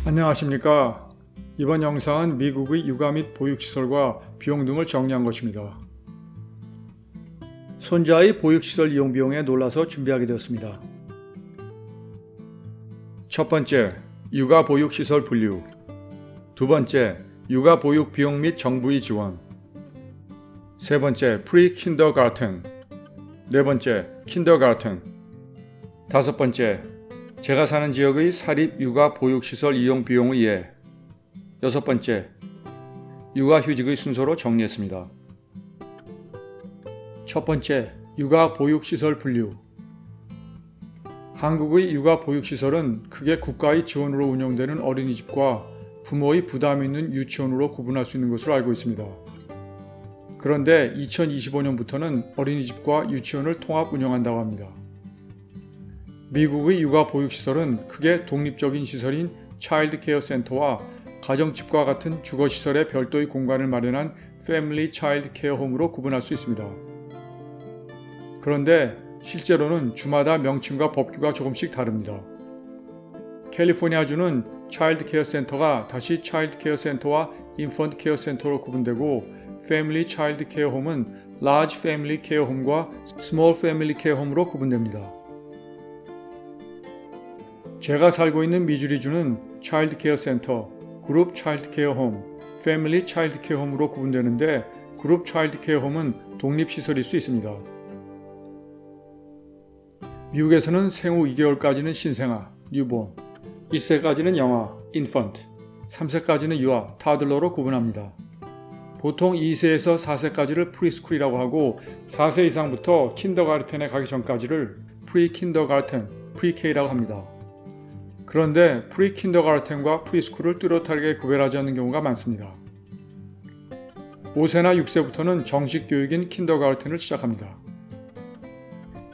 안녕하십니까. 이번 영상은 미국의 육아 및 보육시설과 비용 등을 정리한 것입니다. 손자의 보육시설 이용 비용에 놀라서 준비하게 되었습니다. 첫 번째, 육아 보육시설 분류. 두 번째, 육아 보육 비용 및 정부의 지원. 세 번째, 프리-킨더가튼. 네 번째, 킨더가튼. 다섯 번째, 제가 사는 지역의 사립 육아 보육시설 이용 비용의 예. 여섯 번째, 육아휴직의 순서로 정리했습니다. 첫 번째, 육아 보육시설 분류. 한국의 육아 보육시설은 크게 국가의 지원으로 운영되는 어린이집과 부모의 부담이 있는 유치원으로 구분할 수 있는 것으로 알고 있습니다. 그런데 2025년부터는 어린이집과 유치원을 통합 운영한다고 합니다. 미국의 육아 보육시설은 크게 독립적인 시설인 차일드 케어 센터와 가정집과 같은 주거시설에 별도의 공간을 마련한 패밀리 차일드 케어 홈으로 구분할 수 있습니다. 그런데 실제로는 주마다 명칭과 법규가 조금씩 다릅니다. 캘리포니아주는 차일드 케어 센터가 다시 차일드 케어 센터와 인펀트 케어 센터로 구분되고 패밀리 차일드 케어 홈은 라지 패밀리 케어 홈과 스몰 패밀리 케어 홈으로 구분됩니다. 제가 살고 있는 미주리주는 차일드 케어 센터, 그룹 차일드 케어 홈, 패밀리 차일드 케어 홈으로 구분되는데 그룹 차일드 케어 홈은 독립시설일 수 있습니다. 미국에서는 생후 2개월까지는 신생아, 뉴본, 1세까지는 영아, 인펀트, 3세까지는 유아, 타들러로 구분합니다. 보통 2세에서 4세까지를 프리스쿨이라고 하고 4세 이상부터 킨더가르텐에 가기 전까지를 프리킨더가르텐, 프리케이라고 합니다. 그런데 프리킨더가르텐과 프리스쿨을 뚜렷하게 구별하지 않는 경우가 많습니다. 5세나 6세부터는 정식 교육인 킨더가르텐을 시작합니다.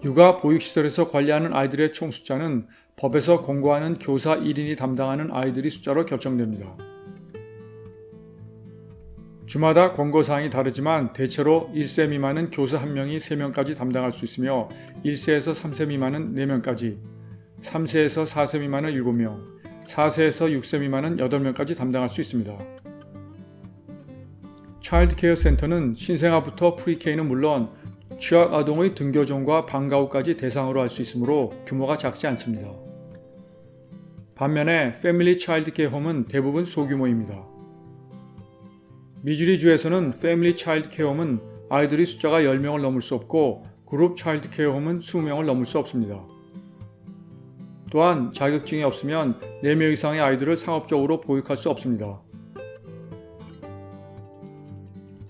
육아 보육시설에서 관리하는 아이들의 총 숫자는 법에서 권고하는 교사 1인이 담당하는 아이들의 숫자로 결정됩니다. 주마다 권고사항이 다르지만 대체로 1세 미만은 교사 1명이 3명까지 담당할 수 있으며 1세에서 3세 미만은 4명까지, 3세에서 4세 미만은 7명, 4세에서 6세 미만은 8명까지 담당할 수 있습니다. 차일드 케어 센터는 신생아부터 프리케이는 물론 취약 아동의 등교종과 방과 후까지 대상으로 할 수 있으므로 규모가 작지 않습니다. 반면에 패밀리 차일드 케어 홈은 대부분 소규모입니다. 미주리주에서는 패밀리 차일드 케어 홈은 아이들의 숫자가 10명을 넘을 수 없고 그룹 차일드 케어 홈은 20명을 넘을 수 없습니다. 또한 자격증이 없으면 4명 이상의 아이들을 상업적으로 보육할 수 없습니다.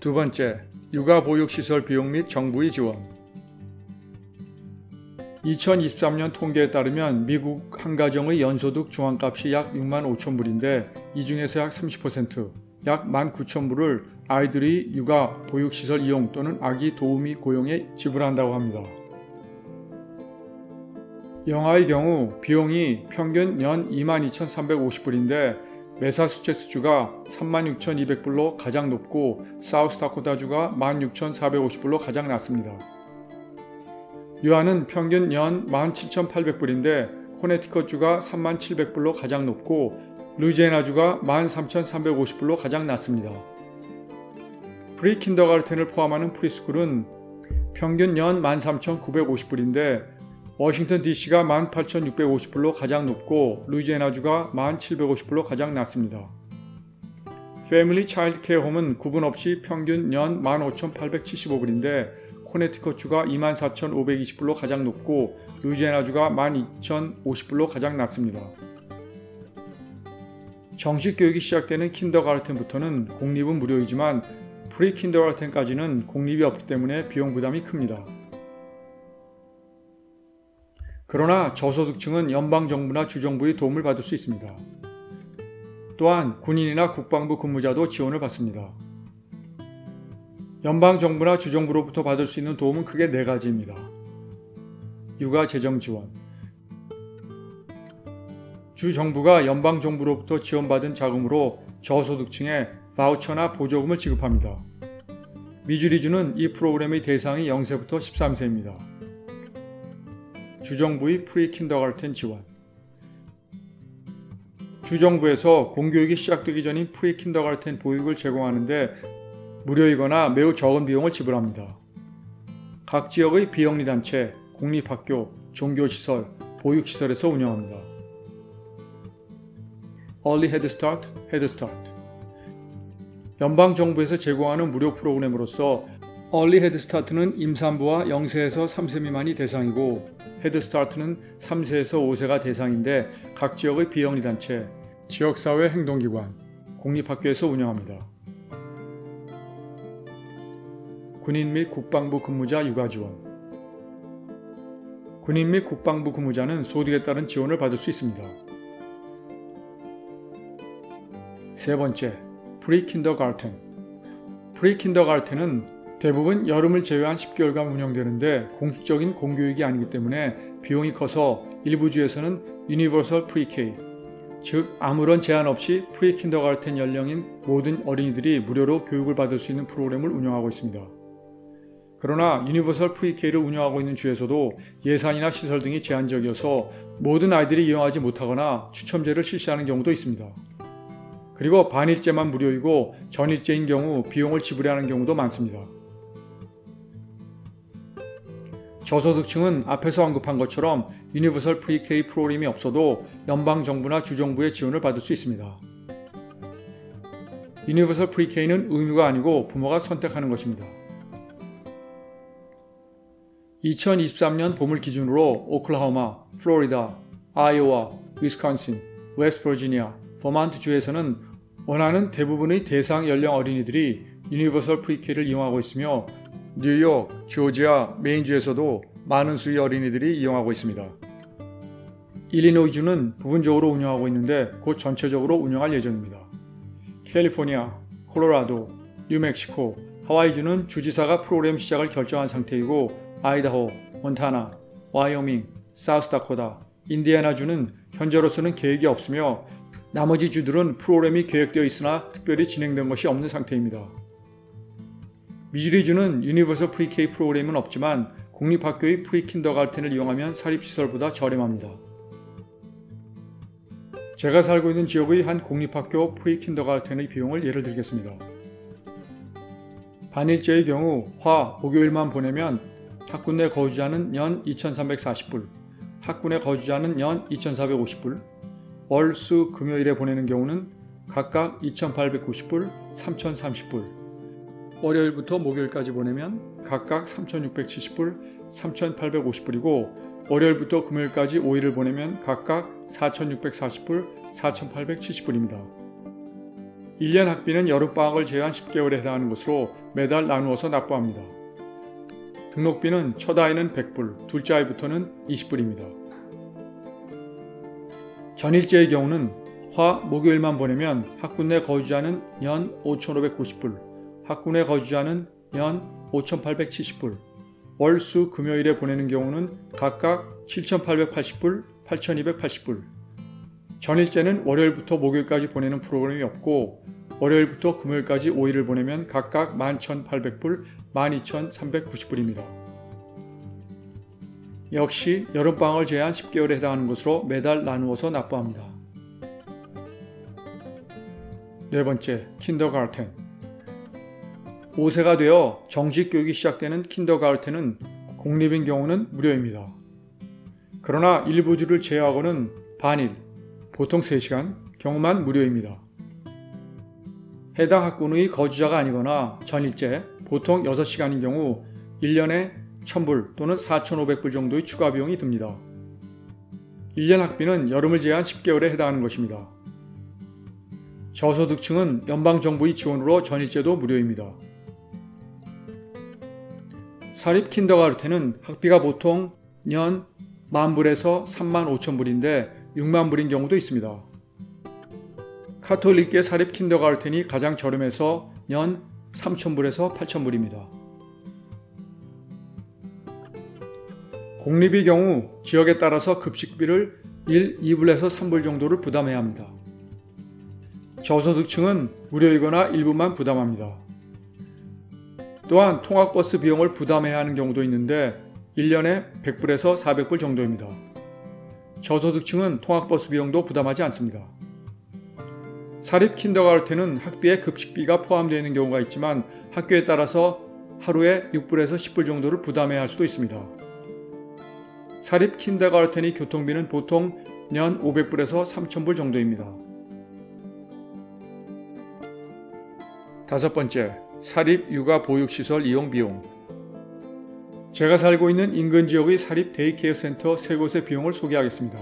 두 번째, 육아 보육시설 비용 및 정부의 지원. 2023년 통계에 따르면 미국 한 가정의 연소득 중앙값이 약 6만 5천 불인데 이 중에서 약 30%, 약 1만 9천 불을 아이들이 육아 보육시설 이용 또는 아기 도우미 고용에 지불한다고 합니다. 영아의 경우 비용이 평균 연 22,350불인데 매사추세츠주가 36,200불로 가장 높고 사우스다코타주가 16,450불로 가장 낮습니다. 유아는 평균 연 17,800불인데 코네티컷주가 37,700불로 가장 높고 루이지애나주가 13,350불로 가장 낮습니다. 프리킨더가르텐을 포함하는 프리스쿨은 평균 연 13,950불인데 워싱턴 DC가 18,650불로 가장 높고 루이지애나주가 1,750불로 가장 낮습니다. 패밀리 차일드 케어 홈은 구분 없이 평균 연 15,875불인데 코네티컷주가 24,520불로 가장 높고 루이지애나주가 12,050불로 가장 낮습니다. 정식 교육이 시작되는 킨더가르텐부터는 공립은 무료이지만 프리킨더가르텐까지는 공립이 없기 때문에 비용 부담이 큽니다. 그러나 저소득층은 연방정부나 주정부의 도움을 받을 수 있습니다. 또한 군인이나 국방부 근무자도 지원을 받습니다. 연방정부나 주정부로부터 받을 수 있는 도움은 크게 4가지입니다. 육아 재정 지원. 주정부가 연방정부로부터 지원받은 자금으로 저소득층에 바우처나 보조금을 지급합니다. 미주리주는 이 프로그램의 대상이 0세부터 13세입니다. 주정부의 프리킨더가르텐 지원. 주정부에서 공교육이 시작되기 전인 프리 킨더가르텐 보육을 제공하는데 무료이거나 매우 적은 비용을 지불합니다. 각 지역의 비영리 단체, 공립학교, 종교시설, 보육시설에서 운영합니다. Early Head Start, Head Start. 연방정부에서 제공하는 무료 프로그램으로서 Early Head Start는 임산부와 0세에서 3세 미만이 대상이고 Head Start는 3세에서 5세가 대상인데 각 지역의 비영리 단체, 지역사회 행동기관, 공립학교에서 운영합니다. 군인 및 국방부 근무자 육아 지원. 군인 및 국방부 근무자는 소득에 따른 지원을 받을 수 있습니다. 세 번째, 프리 킨더가르텐. 프리 킨더가르텐은 대부분 여름을 제외한 10개월간 운영되는데 공식적인 공교육이 아니기 때문에 비용이 커서 일부 주에서는 유니버설 프리-K, 즉 아무런 제한 없이 프리 킨더가르텐 연령인 모든 어린이들이 무료로 교육을 받을 수 있는 프로그램을 운영하고 있습니다. 그러나 유니버설 프리-K를 운영하고 있는 주에서도 예산이나 시설 등이 제한적이어서 모든 아이들이 이용하지 못하거나 추첨제를 실시하는 경우도 있습니다. 그리고 반일제만 무료이고 전일제인 경우 비용을 지불해야 하는 경우도 많습니다. 저소득층은 앞에서 언급한 것처럼 유니버설 프리-K 프로그램이 없어도 연방정부나 주정부의 지원을 받을 수 있습니다. 유니버설 프리-K는 의무가 아니고 부모가 선택하는 것입니다. 2023년 봄을 기준으로 오클라호마, 플로리다, 아이오와, 위스콘신, 웨스트버지니아, 버몬트 주에서는 원하는 대부분의 대상 연령 어린이들이 유니버설 프리-K를 이용하고 있으며 뉴욕, 조지아, 메인주에서도 많은 수의 어린이들이 이용하고 있습니다. 일리노이주는 부분적으로 운영하고 있는데 곧 전체적으로 운영할 예정입니다. 캘리포니아, 콜로라도, 뉴멕시코, 하와이주는 주지사가 프로그램 시작을 결정한 상태이고 아이다호, 몬타나, 와이오밍, 사우스다코다, 인디애나주는 현재로서는 계획이 없으며 나머지 주들은 프로그램이 계획되어 있으나 특별히 진행된 것이 없는 상태입니다. 미주리주는 유니버설 프리-K 프로그램은 없지만 공립학교의 프리-킨더가르텐을 이용하면 사립시설보다 저렴합니다. 제가 살고 있는 지역의 한 공립학교 프리-킨더가르텐의 비용을 예를 들겠습니다. 반일제의 경우 화, 목요일만 보내면 학군 내 거주자는 연 2,340불, 학군 내 거주자는 연 2,450불, 월, 수, 금요일에 보내는 경우는 각각 2,890불, 3,030불, 월요일부터 목요일까지 보내면 각각 3,670불, 3,850불이고 월요일부터 금요일까지 5일을 보내면 각각 4,640불, 4,870불입니다. 1년 학비는 여름방학을 제외한 10개월에 해당하는 것으로 매달 나누어서 납부합니다. 등록비는 첫 아이는 100불, 둘째 아이부터는 20불입니다. 전일제의 경우는 화, 목요일만 보내면 학군 내 거주자는 연 5,590불, 학군 내 거주자는 연 5,870불, 월, 수, 금요일에 보내는 경우는 각각 7,880불, 8,280불. 전일제는 월요일부터 목요일까지 보내는 프로그램이 없고 월요일부터 금요일까지 5일을 보내면 각각 11,800불, 12,390불입니다. 역시 여름방학을 제한 10개월에 해당하는 것으로 매달 나누어서 납부합니다. 네 번째, 킨더가르텐. 5세가 되어 정식 교육이 시작되는 킨더가르텐은 공립인 경우는 무료입니다. 그러나 일부 주를 제외하고는 반일, 보통 3시간, 경우만 무료입니다. 해당 학군의 거주자가 아니거나 전일제, 보통 6시간인 경우 1년에 1,000불 또는 4,500불 정도의 추가 비용이 듭니다. 1년 학비는 여름을 제한 10개월에 해당하는 것입니다. 저소득층은 연방정부의 지원으로 전일제도 무료입니다. 사립 킨더가르텐은 학비가 보통 년 10,000불에서 35,000불인데 60,000불인 경우도 있습니다. 카톨릭계 사립 킨더가르텐이 가장 저렴해서 연 3,000불에서 8,000불입니다. 공립의 경우 지역에 따라서 급식비를 1, 2불에서 3불 정도를 부담해야 합니다. 저소득층은 무료이거나 일부만 부담합니다. 또한 통학버스 비용을 부담해야 하는 경우도 있는데 1년에 100불에서 400불 정도입니다. 저소득층은 통학버스 비용도 부담하지 않습니다. 사립 킨더가르텐은 학비에 급식비가 포함되어 있는 경우가 있지만 학교에 따라서 하루에 6불에서 10불 정도를 부담해야 할 수도 있습니다. 사립 킨더가르텐의 교통비는 보통 년 500불에서 3000불 정도입니다. 다섯 번째, 사립 육아 보육시설 이용 비용. 제가 살고 있는 인근 지역의 사립 데이케어 센터 3곳의 비용을 소개하겠습니다.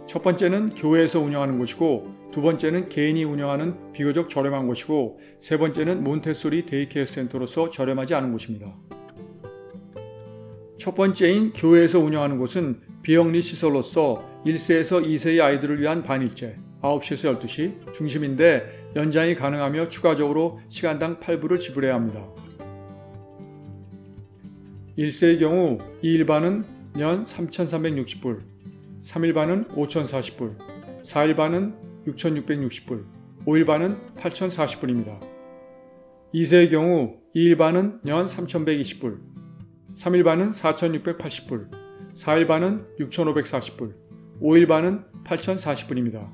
첫 번째는 교회에서 운영하는 곳이고, 두 번째는 개인이 운영하는 비교적 저렴한 곳이고, 세 번째는 몬테소리 데이케어 센터로서 저렴하지 않은 곳입니다. 첫 번째인 교회에서 운영하는 곳은 비영리 시설로서 1세에서 2세의 아이들을 위한 반일제 9시에서 12시 중심인데 연장이 가능하며 추가적으로 시간당 8불을 지불해야 합니다. 1세의 경우 2일반은 년 3,360불, 3일반은 5,040불, 4일반은 6,660불, 5일반은 8,040불입니다. 2세의 경우 2일반은 년 3,120불, 3일반은 4,680불, 4일반은 6,540불, 5일반은 8,040불입니다.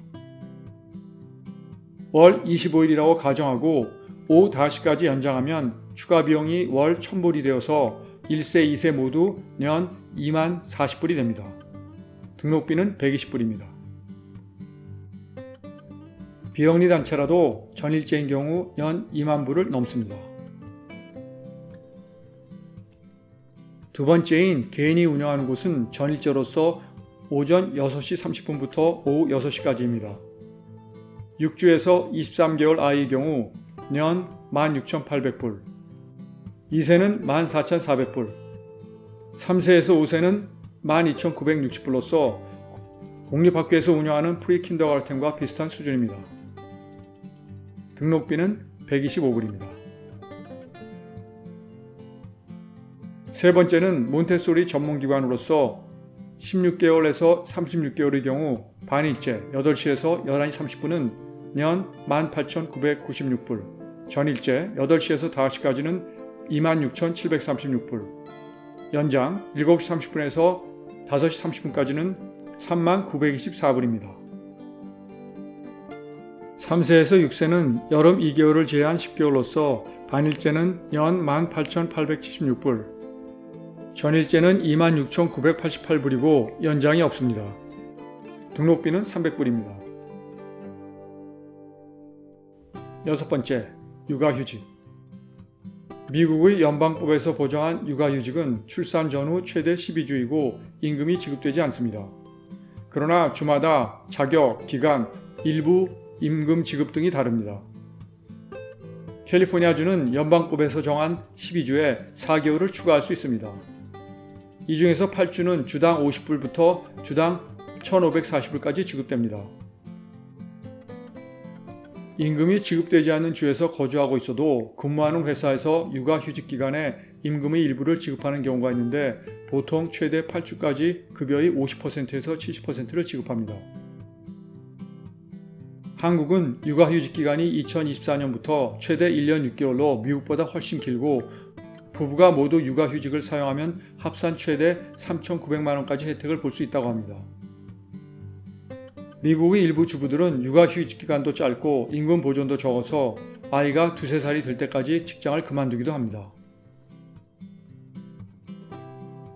월 25일이라고 가정하고 오후 5시까지 연장하면 추가 비용이 월 1,000불이 되어서 1세, 2세 모두 년 2만 40불이 됩니다. 등록비는 120불입니다. 비영리 단체라도 전일제인 경우 연 2만 불을 넘습니다. 두 번째인 개인이 운영하는 곳은 전일제로서 오전 6시 30분부터 오후 6시까지입니다. 6주에서 23개월 아이의 경우 년 16,800불, 2세는 14,400불, 3세에서 5세는 12,960불로서 공립학교에서 운영하는 프리킨더가르텐과 비슷한 수준입니다. 등록비는 125불입니다. 세 번째는 몬테소리 전문기관으로서 16개월에서 36개월의 경우 반일제 8시에서 11시 30분은 년 18,996불, 전일제 8시에서 5시까지는 26,736불, 연장 7시 30분에서 5시 30분까지는 39,924불입니다. 3세에서 6세는 여름 2개월을 제한 10개월로서 반일제는 연 18,876불, 전일제는 26,988불이고 연장이 없습니다. 등록비는 300불입니다. 여섯 번째, 육아휴직. 미국의 연방법에서 보장한 육아휴직은 출산 전후 최대 12주이고 임금이 지급되지 않습니다. 그러나 주마다 자격, 기간, 일부 임금 지급 등이 다릅니다. 캘리포니아주는 연방법에서 정한 12주에 4개월을 추가할 수 있습니다. 이 중에서 8주는 주당 50불부터 주당 1,540불까지 지급됩니다. 임금이 지급되지 않는 주에서 거주하고 있어도 근무하는 회사에서 육아휴직 기간에 임금의 일부를 지급하는 경우가 있는데 보통 최대 8주까지 급여의 50%에서 70%를 지급합니다. 한국은 육아휴직 기간이 2024년부터 최대 1년 6개월로 미국보다 훨씬 길고 부부가 모두 육아휴직을 사용하면 합산 최대 3,900만 원까지 혜택을 볼 수 있다고 합니다. 미국의 일부 주부들은 육아휴직 기간도 짧고 임금 보존도 적어서 아이가 2~3살이 될 때까지 직장을 그만두기도 합니다.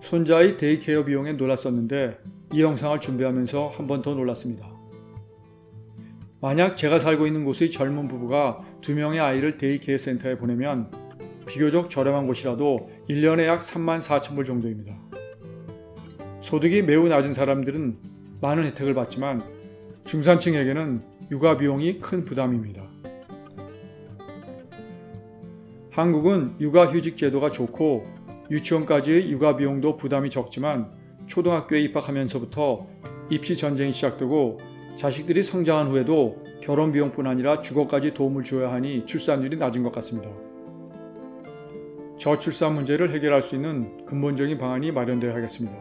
손자의 데이케어 비용에 놀랐었는데 이 영상을 준비하면서 한 번 더 놀랐습니다. 만약 제가 살고 있는 곳의 젊은 부부가 2명의 아이를 데이케어 센터에 보내면 비교적 저렴한 곳이라도 1년에 약 34,000불 정도입니다. 소득이 매우 낮은 사람들은 많은 혜택을 받지만 중산층에게는 육아 비용이 큰 부담입니다. 한국은 육아휴직 제도가 좋고 유치원까지의 육아 비용도 부담이 적지만 초등학교에 입학하면서부터 입시 전쟁이 시작되고 자식들이 성장한 후에도 결혼 비용뿐 아니라 주거까지 도움을 줘야 하니 출산율이 낮은 것 같습니다. 저출산 문제를 해결할 수 있는 근본적인 방안이 마련되어야 하겠습니다.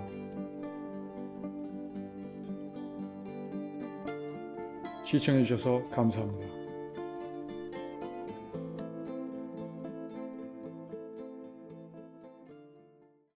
시청해주셔서 감사합니다.